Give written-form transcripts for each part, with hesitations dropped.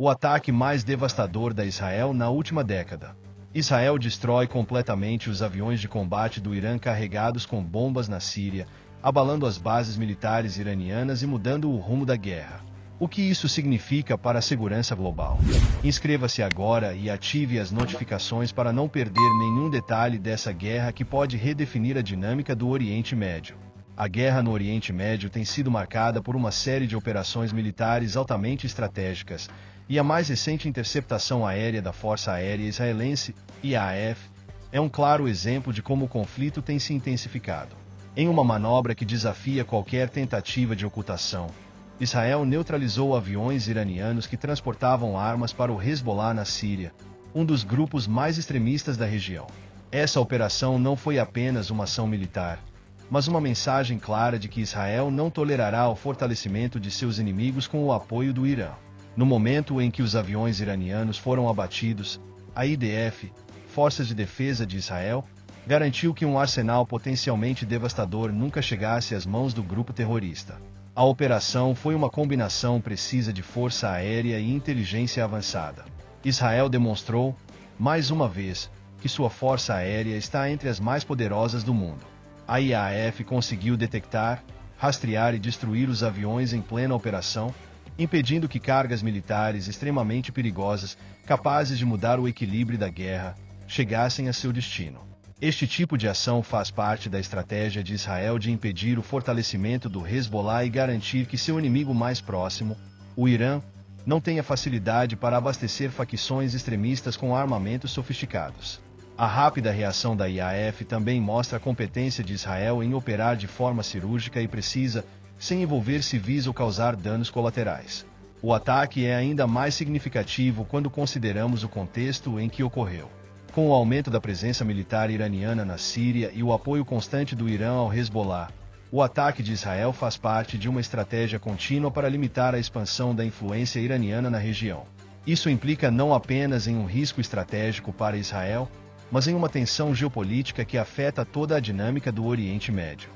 o ataque mais devastador da Israel na última década. Israel destrói completamente os aviões de combate do Irã carregados com bombas na Síria, abalando as bases militares iranianas e mudando o rumo da guerra. O que isso significa para a segurança global? Inscreva-se agora e ative as notificações para não perder nenhum detalhe dessa guerra que pode redefinir a dinâmica do Oriente Médio. A guerra no Oriente Médio tem sido marcada por uma série de operações militares altamente estratégicas, e a mais recente interceptação aérea da Força Aérea Israelense, IAF, é um claro exemplo de como o conflito tem se intensificado. Em uma manobra que desafia qualquer tentativa de ocultação, Israel neutralizou aviões iranianos que transportavam armas para o Hezbollah na Síria, um dos grupos mais extremistas da região. Essa operação não foi apenas uma ação militar, mas uma mensagem clara de que Israel não tolerará o fortalecimento de seus inimigos com o apoio do Irã. No momento em que os aviões iranianos foram abatidos, a IDF, Forças de Defesa de Israel, garantiu que um arsenal potencialmente devastador nunca chegasse às mãos do grupo terrorista. A operação foi uma combinação precisa de força aérea e inteligência avançada. Israel demonstrou, mais uma vez, que sua força aérea está entre as mais poderosas do mundo. A IAF conseguiu detectar, rastrear e destruir os aviões em plena operação, impedindo que cargas militares extremamente perigosas, capazes de mudar o equilíbrio da guerra, chegassem a seu destino. Este tipo de ação faz parte da estratégia de Israel de impedir o fortalecimento do Hezbollah e garantir que seu inimigo mais próximo, o Irã, não tenha facilidade para abastecer facções extremistas com armamentos sofisticados. A rápida reação da IAF também mostra a competência de Israel em operar de forma cirúrgica e precisa, sem envolver civis ou causar danos colaterais. O ataque é ainda mais significativo quando consideramos o contexto em que ocorreu. Com o aumento da presença militar iraniana na Síria e o apoio constante do Irã ao Hezbollah, o ataque de Israel faz parte de uma estratégia contínua para limitar a expansão da influência iraniana na região. Isso implica não apenas em um risco estratégico para Israel, mas em uma tensão geopolítica que afeta toda a dinâmica do Oriente Médio.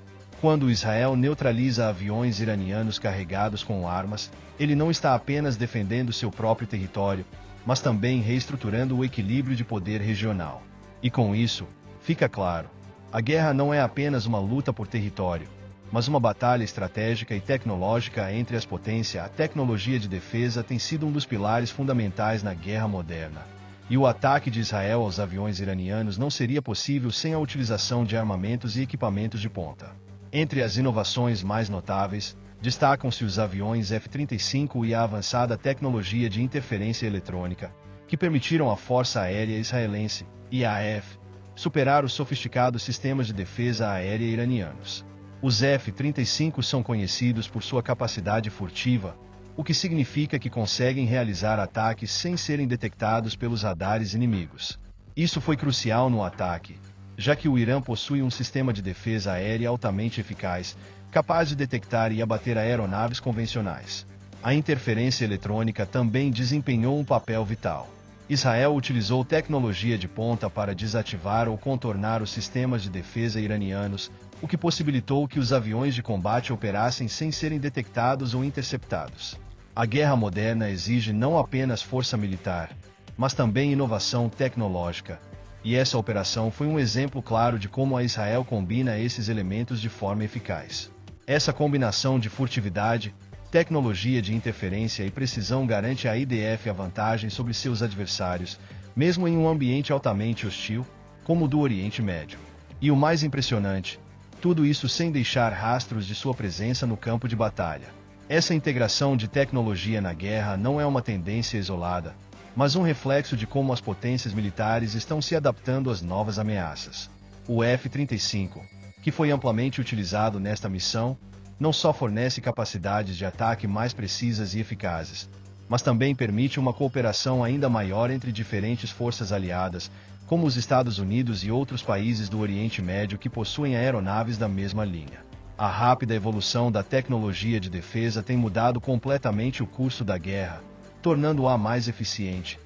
Quando Israel neutraliza aviões iranianos carregados com armas, ele não está apenas defendendo seu próprio território, mas também reestruturando o equilíbrio de poder regional. E com isso, fica claro, a guerra não é apenas uma luta por território, mas uma batalha estratégica e tecnológica entre as potências. A tecnologia de defesa tem sido um dos pilares fundamentais na guerra moderna, e o ataque de Israel aos aviões iranianos não seria possível sem a utilização de armamentos e equipamentos de ponta. Entre as inovações mais notáveis, destacam-se os aviões F-35 e a avançada tecnologia de interferência eletrônica, que permitiram à Força Aérea Israelense, IAF, superar os sofisticados sistemas de defesa aérea iranianos. Os F-35 são conhecidos por sua capacidade furtiva, o que significa que conseguem realizar ataques sem serem detectados pelos radares inimigos. Isso foi crucial no ataque, já que o Irã possui um sistema de defesa aérea altamente eficaz, capaz de detectar e abater aeronaves convencionais. A interferência eletrônica também desempenhou um papel vital. Israel utilizou tecnologia de ponta para desativar ou contornar os sistemas de defesa iranianos, o que possibilitou que os aviões de combate operassem sem serem detectados ou interceptados. A guerra moderna exige não apenas força militar, mas também inovação tecnológica, e essa operação foi um exemplo claro de como a Israel combina esses elementos de forma eficaz. Essa combinação de furtividade, tecnologia de interferência e precisão garante à IDF a vantagem sobre seus adversários, mesmo em um ambiente altamente hostil, como o do Oriente Médio. E o mais impressionante, tudo isso sem deixar rastros de sua presença no campo de batalha. Essa integração de tecnologia na guerra não é uma tendência isolada, mas um reflexo de como as potências militares estão se adaptando às novas ameaças. O F-35, que foi amplamente utilizado nesta missão, não só fornece capacidades de ataque mais precisas e eficazes, mas também permite uma cooperação ainda maior entre diferentes forças aliadas, como os Estados Unidos e outros países do Oriente Médio que possuem aeronaves da mesma linha. A rápida evolução da tecnologia de defesa tem mudado completamente o curso da guerra, tornando-a mais eficiente,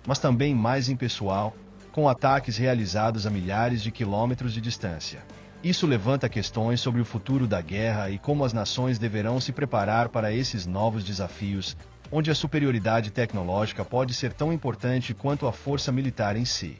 mas também mais impessoal, com ataques realizados a milhares de quilômetros de distância. Isso levanta questões sobre o futuro da guerra e como as nações deverão se preparar para esses novos desafios, onde a superioridade tecnológica pode ser tão importante quanto a força militar em si.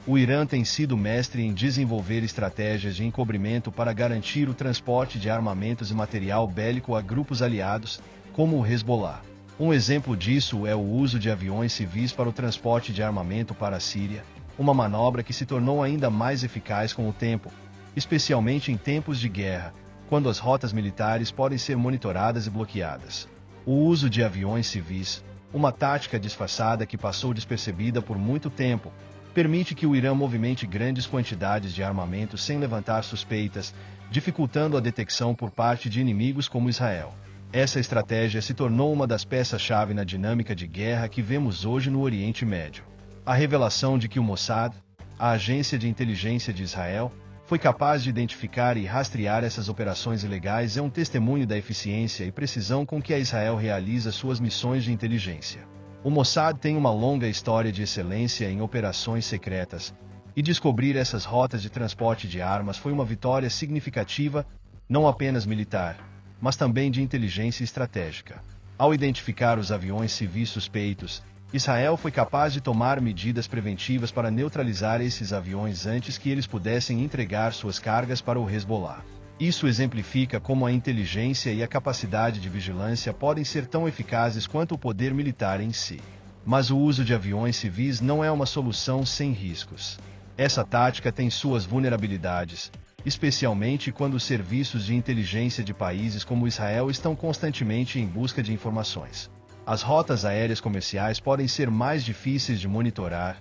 O Irã tem sido mestre em desenvolver estratégias de encobrimento para garantir o transporte de armamentos e material bélico a grupos aliados, como o Hezbollah. Um exemplo disso é o uso de aviões civis para o transporte de armamento para a Síria, uma manobra que se tornou ainda mais eficaz com o tempo, especialmente em tempos de guerra, quando as rotas militares podem ser monitoradas e bloqueadas. O uso de aviões civis, uma tática disfarçada que passou despercebida por muito tempo, permite que o Irã movimente grandes quantidades de armamento sem levantar suspeitas, dificultando a detecção por parte de inimigos como Israel. Essa estratégia se tornou uma das peças-chave na dinâmica de guerra que vemos hoje no Oriente Médio. A revelação de que o Mossad, a agência de inteligência de Israel, foi capaz de identificar e rastrear essas operações ilegais é um testemunho da eficiência e precisão com que a Israel realiza suas missões de inteligência. O Mossad tem uma longa história de excelência em operações secretas, e descobrir essas rotas de transporte de armas foi uma vitória significativa, não apenas militar, mas também de inteligência estratégica. Ao identificar os aviões civis suspeitos, Israel foi capaz de tomar medidas preventivas para neutralizar esses aviões antes que eles pudessem entregar suas cargas para o Hezbollah. Isso exemplifica como a inteligência e a capacidade de vigilância podem ser tão eficazes quanto o poder militar em si. Mas o uso de aviões civis não é uma solução sem riscos. Essa tática tem suas vulnerabilidades, especialmente quando os serviços de inteligência de países como Israel estão constantemente em busca de informações. As rotas aéreas comerciais podem ser mais difíceis de monitorar,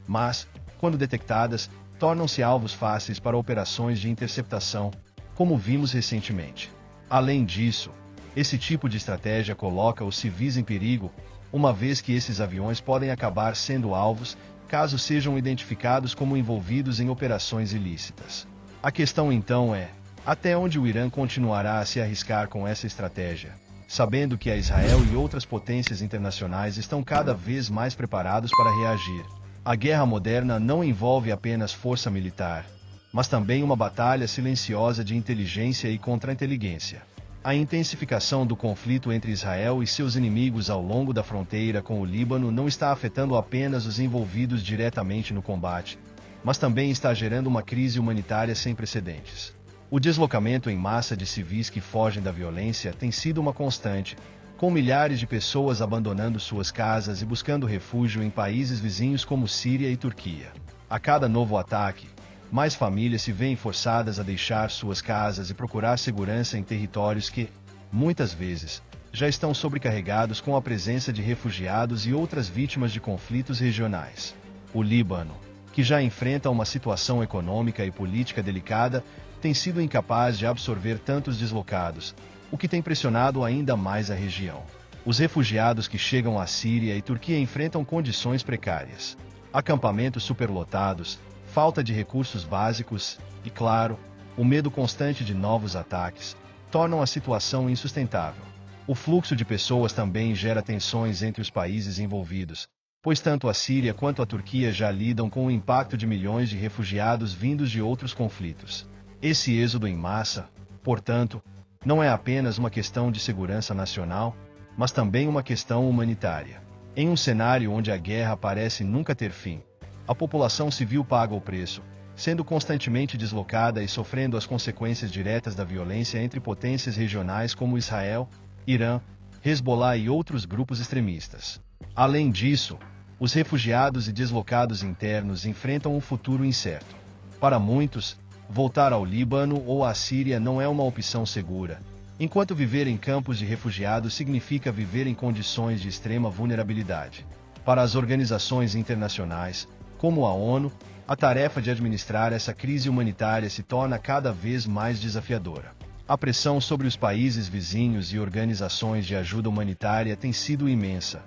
mas, quando detectadas, tornam-se alvos fáceis para operações de interceptação, como vimos recentemente. Além disso, esse tipo de estratégia coloca os civis em perigo, uma vez que esses aviões podem acabar sendo alvos, caso sejam identificados como envolvidos em operações ilícitas. A questão então é, até onde o Irã continuará a se arriscar com essa estratégia, sabendo que a Israel e outras potências internacionais estão cada vez mais preparados para reagir. A guerra moderna não envolve apenas força militar, mas também uma batalha silenciosa de inteligência e contra-inteligência. A intensificação do conflito entre Israel e seus inimigos ao longo da fronteira com o Líbano não está afetando apenas os envolvidos diretamente no combate, mas também está gerando uma crise humanitária sem precedentes. O deslocamento em massa de civis que fogem da violência tem sido uma constante, com milhares de pessoas abandonando suas casas e buscando refúgio em países vizinhos como Síria e Turquia. A cada novo ataque, mais famílias se veem forçadas a deixar suas casas e procurar segurança em territórios que, muitas vezes, já estão sobrecarregados com a presença de refugiados e outras vítimas de conflitos regionais. O Líbano, que já enfrenta uma situação econômica e política delicada, tem sido incapaz de absorver tantos deslocados, o que tem pressionado ainda mais a região. Os refugiados que chegam à Síria e Turquia enfrentam condições precárias, acampamentos superlotados, falta de recursos básicos e, claro, o medo constante de novos ataques, tornam a situação insustentável. O fluxo de pessoas também gera tensões entre os países envolvidos, pois tanto a Síria quanto a Turquia já lidam com o impacto de milhões de refugiados vindos de outros conflitos. Esse êxodo em massa, portanto, não é apenas uma questão de segurança nacional, mas também uma questão humanitária. Em um cenário onde a guerra parece nunca ter fim, a população civil paga o preço, sendo constantemente deslocada e sofrendo as consequências diretas da violência entre potências regionais como Israel, Irã, Hezbollah e outros grupos extremistas. Além disso, os refugiados e deslocados internos enfrentam um futuro incerto. Para muitos, voltar ao Líbano ou à Síria não é uma opção segura, enquanto viver em campos de refugiados significa viver em condições de extrema vulnerabilidade. Para as organizações internacionais, como a ONU, a tarefa de administrar essa crise humanitária se torna cada vez mais desafiadora. A pressão sobre os países vizinhos e organizações de ajuda humanitária tem sido imensa.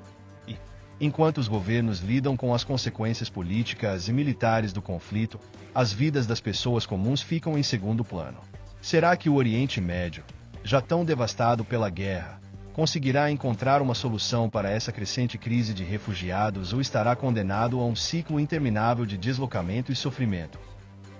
E, enquanto os governos lidam com as consequências políticas e militares do conflito, as vidas das pessoas comuns ficam em segundo plano. Será que o Oriente Médio, já tão devastado pela guerra, conseguirá encontrar uma solução para essa crescente crise de refugiados ou estará condenado a um ciclo interminável de deslocamento e sofrimento?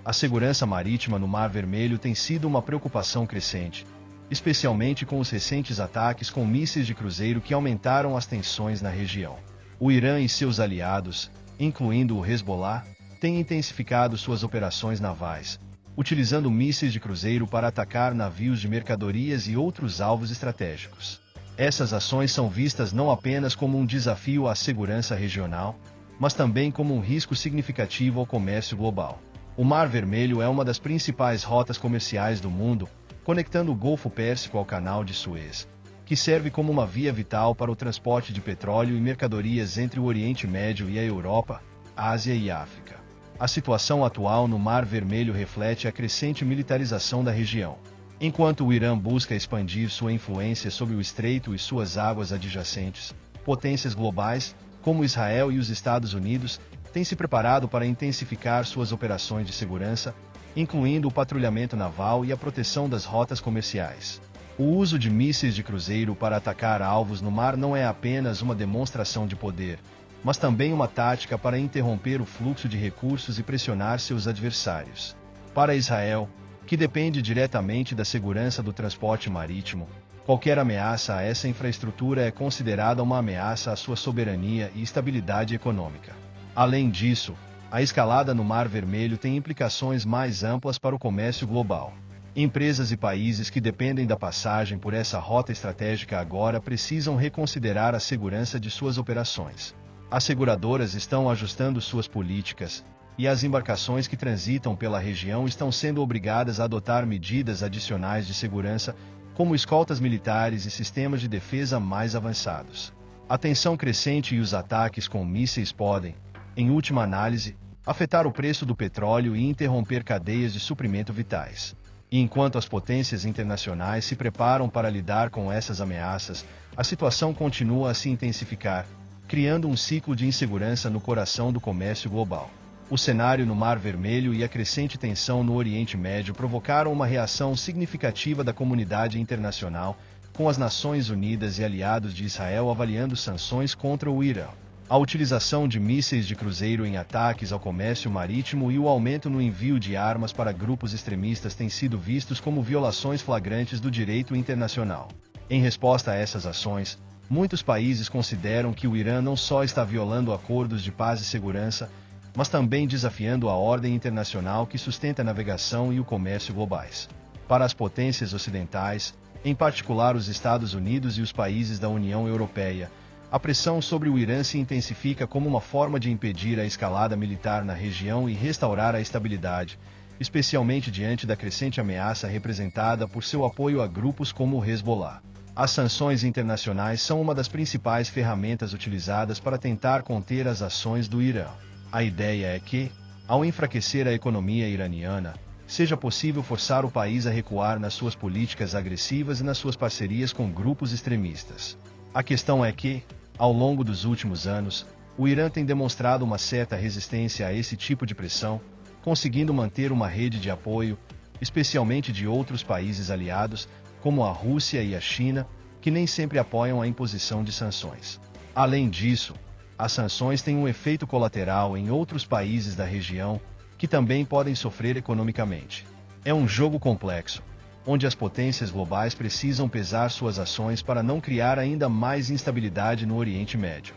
A segurança marítima no Mar Vermelho tem sido uma preocupação crescente, especialmente com os recentes ataques com mísseis de cruzeiro que aumentaram as tensões na região. O Irã e seus aliados, incluindo o Hezbollah, têm intensificado suas operações navais, utilizando mísseis de cruzeiro para atacar navios de mercadorias e outros alvos estratégicos. Essas ações são vistas não apenas como um desafio à segurança regional, mas também como um risco significativo ao comércio global. O Mar Vermelho é uma das principais rotas comerciais do mundo, conectando o Golfo Pérsico ao Canal de Suez, que serve como uma via vital para o transporte de petróleo e mercadorias entre o Oriente Médio e a Europa, Ásia e África. A situação atual no Mar Vermelho reflete a crescente militarização da região. Enquanto o Irã busca expandir sua influência sobre o estreito e suas águas adjacentes, potências globais, como Israel e os Estados Unidos, têm se preparado para intensificar suas operações de segurança, incluindo o patrulhamento naval e a proteção das rotas comerciais. O uso de mísseis de cruzeiro para atacar alvos no mar não é apenas uma demonstração de poder, mas também uma tática para interromper o fluxo de recursos e pressionar seus adversários. Para Israel, que depende diretamente da segurança do transporte marítimo, qualquer ameaça a essa infraestrutura é considerada uma ameaça à sua soberania e estabilidade econômica. Além disso, a escalada no Mar Vermelho tem implicações mais amplas para o comércio global. Empresas e países que dependem da passagem por essa rota estratégica agora precisam reconsiderar a segurança de suas operações. As seguradoras estão ajustando suas políticas, e as embarcações que transitam pela região estão sendo obrigadas a adotar medidas adicionais de segurança, como escoltas militares e sistemas de defesa mais avançados. A tensão crescente e os ataques com mísseis podem, em última análise, afetar o preço do petróleo e interromper cadeias de suprimento vitais. E enquanto as potências internacionais se preparam para lidar com essas ameaças, a situação continua a se intensificar, criando um ciclo de insegurança no coração do comércio global. O cenário no Mar Vermelho e a crescente tensão no Oriente Médio provocaram uma reação significativa da comunidade internacional, com as Nações Unidas e aliados de Israel avaliando sanções contra o Irã. A utilização de mísseis de cruzeiro em ataques ao comércio marítimo e o aumento no envio de armas para grupos extremistas têm sido vistos como violações flagrantes do direito internacional. Em resposta a essas ações, muitos países consideram que o Irã não só está violando acordos de paz e segurança, mas também desafiando a ordem internacional que sustenta a navegação e o comércio globais. Para as potências ocidentais, em particular os Estados Unidos e os países da União Europeia, a pressão sobre o Irã se intensifica como uma forma de impedir a escalada militar na região e restaurar a estabilidade, especialmente diante da crescente ameaça representada por seu apoio a grupos como o Hezbollah. As sanções internacionais são uma das principais ferramentas utilizadas para tentar conter as ações do Irã. A ideia é que, ao enfraquecer a economia iraniana, seja possível forçar o país a recuar nas suas políticas agressivas e nas suas parcerias com grupos extremistas. A questão é que, ao longo dos últimos anos, o Irã tem demonstrado uma certa resistência a esse tipo de pressão, conseguindo manter uma rede de apoio, especialmente de outros países aliados, como a Rússia e a China, que nem sempre apoiam a imposição de sanções. Além disso, as sanções têm um efeito colateral em outros países da região, que também podem sofrer economicamente. É um jogo complexo, onde as potências globais precisam pesar suas ações para não criar ainda mais instabilidade no Oriente Médio.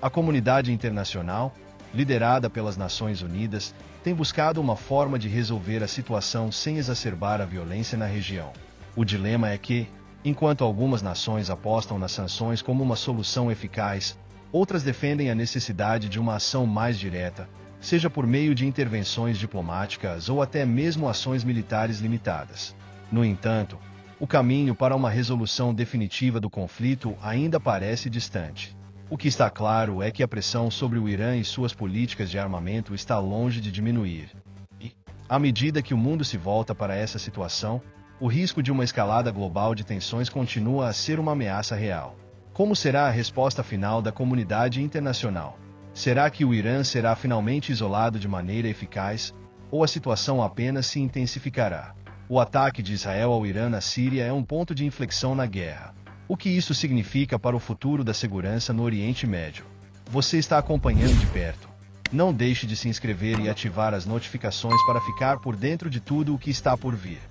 A comunidade internacional, liderada pelas Nações Unidas, tem buscado uma forma de resolver a situação sem exacerbar a violência na região. O dilema é que, enquanto algumas nações apostam nas sanções como uma solução eficaz, outras defendem a necessidade de uma ação mais direta, seja por meio de intervenções diplomáticas ou até mesmo ações militares limitadas. No entanto, o caminho para uma resolução definitiva do conflito ainda parece distante. O que está claro é que a pressão sobre o Irã e suas políticas de armamento está longe de diminuir. E, à medida que o mundo se volta para essa situação, o risco de uma escalada global de tensões continua a ser uma ameaça real. Como será a resposta final da comunidade internacional? Será que o Irã será finalmente isolado de maneira eficaz, ou a situação apenas se intensificará? O ataque de Israel ao Irã na Síria é um ponto de inflexão na guerra. O que isso significa para o futuro da segurança no Oriente Médio? Você está acompanhando de perto. Não deixe de se inscrever e ativar as notificações para ficar por dentro de tudo o que está por vir.